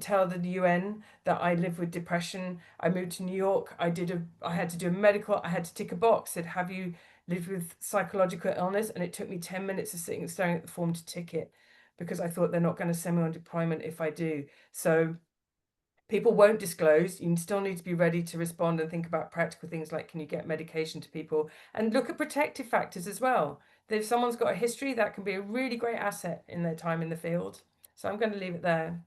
tell the UN that I live with depression. I moved to New York. I had to do a medical. I had to tick a box. Said, have you lived with psychological illness? And it took me 10 minutes of sitting and staring at the form to tick it, because I thought they're not going to send me on deployment if I do. So people won't disclose. You still need to be ready to respond and think about practical things like, can you get medication to people? And look at protective factors as well. If someone's got a history, that can be a really great asset in their time in the field. So I'm going to leave it there.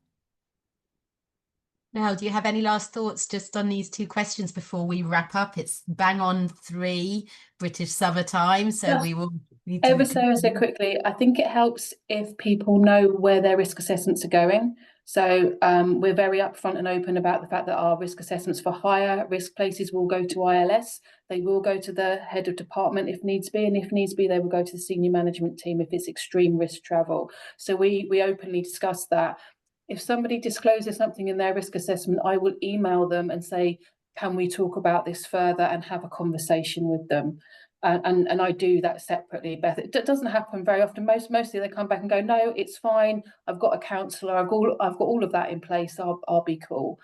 Now, do you have any last thoughts just on these 2 questions before we wrap up? It's bang on 3 British summer time, so we will need to... Ever so quickly, I think it helps if people know where their risk assessments are going. So we're very upfront and open about the fact that our risk assessments for higher risk places will go to ILS. They will go to the head of department if needs be, and if needs be, they will go to the senior management team if it's extreme risk travel. So we openly discuss that. If somebody discloses something in their risk assessment, I will email them and say, can we talk about this further, and have a conversation with them. And I do that separately, Beth. It doesn't happen very often. Mostly they come back and go, no, it's fine. I've got a counsellor. I've got all of that in place. I'll be cool.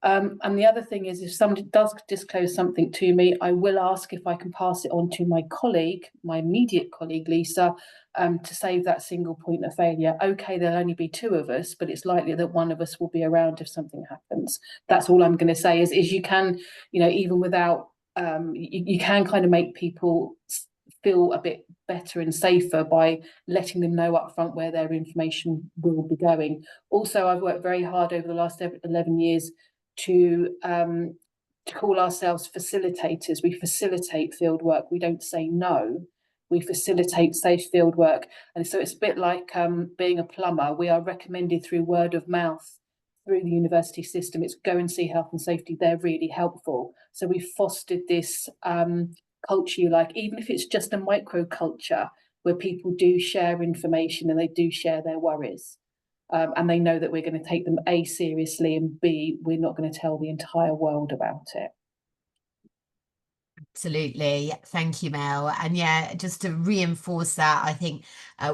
And the other thing is, if somebody does disclose something to me, I will ask if I can pass it on to my colleague, my immediate colleague, Lisa, to save that single point of failure. Okay, there'll only be 2 of us, but it's likely that one of us will be around if something happens. That's all I'm going to say is you can, even without, you can kind of make people feel a bit better and safer by letting them know up front where their information will be going. Also, I've worked very hard over the last 11 years to call ourselves facilitators. We facilitate field work. We don't say no. We facilitate safe field work. And so it's a bit like being a plumber. We are recommended through word of mouth through the university system. It's go and see health and safety. They're really helpful. So we've fostered this culture, even if it's just a micro culture where people do share information and they do share their worries. And they know that we're going to take them A, seriously, and B, we're not going to tell the entire world about it. Absolutely. Thank you, Mel. And yeah, just to reinforce that, I think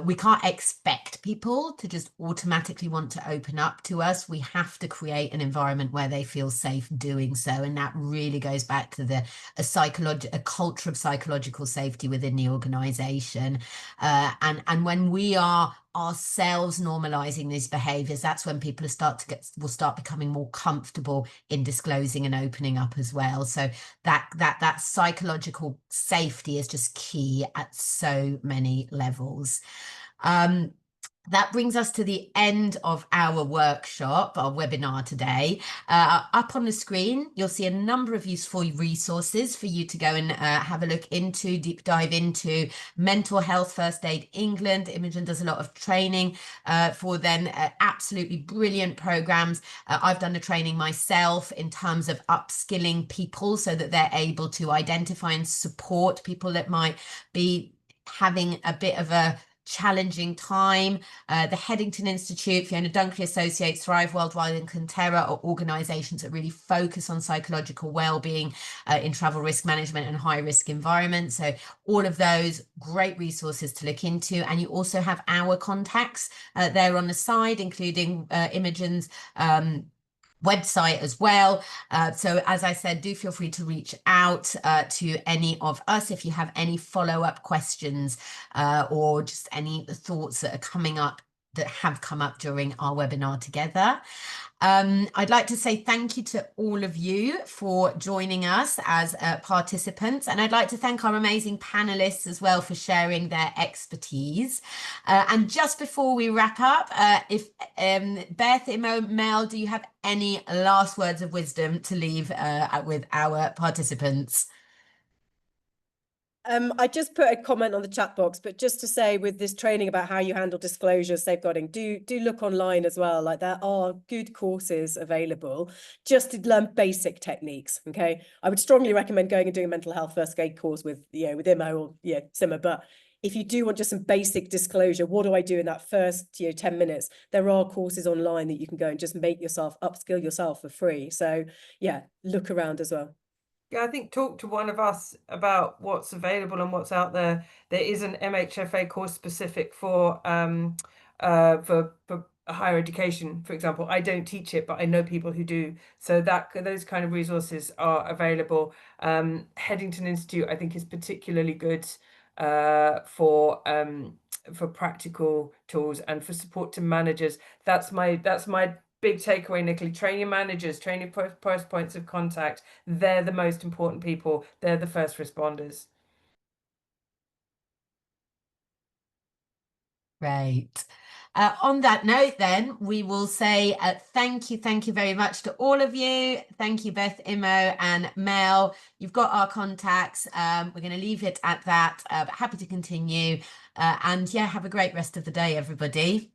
we can't expect people to just automatically want to open up to us. We have to create an environment where they feel safe doing so. And that really goes back to a culture of psychological safety within the organization. And when we are ourselves normalizing these behaviors, that's when people will start becoming more comfortable in disclosing and opening up as well. So that psychological safety is just key at so many levels. That brings us to the end of our workshop, our webinar today. Up on the screen, you'll see a number of useful resources for you to go and have a look into, deep dive into. Mental Health First Aid England. Imogen does a lot of training for them. Absolutely brilliant programs. I've done the training myself in terms of upskilling people so that they're able to identify and support people that might be having a bit of a challenging time. The Headington Institute, Fiona Dunkley Associates, Thrive Worldwide and Conterra are organisations that really focus on psychological well-being in travel risk management and high-risk environments. So all of those great resources to look into. And you also have our contacts there on the side, including Imogen's website as well. So as I said, do feel free to reach out to any of us if you have any follow-up questions or just any thoughts that are coming up, that have come up during our webinar together. I'd like to say thank you to all of you for joining us as participants, and I'd like to thank our amazing panelists as well for sharing their expertise. And just before we wrap up, if Beth, Imo, Mel, do you have any last words of wisdom to leave with our participants? I just put a comment on the chat box, but just to say, with this training about how you handle disclosure, safeguarding, do look online as well. Like, there are good courses available just to learn basic techniques. Okay, I would strongly recommend going and doing a mental health first aid course with with Imo or Simmer. But if you do want just some basic disclosure, what do I do in that first 10 minutes? There are courses online that you can go and just make yourself upskill yourself for free. So yeah, look around as well. Yeah, I think talk to one of us about what's available and what's out there. There is an MHFA course specific for higher education, for example. I don't teach it, but I know people who do. So those kind of resources are available. Headington Institute, I think, is particularly good for practical tools and for support to managers. That's my big takeaway, Nicola. Train your managers, train your first points of contact. They're the most important people. They're the first responders. Great. On that note, then, we will say thank you very much to all of you. Thank you, Beth, Imo, and Mel. You've got our contacts. We're going to leave it at that. But happy to continue. And yeah, have a great rest of the day, everybody.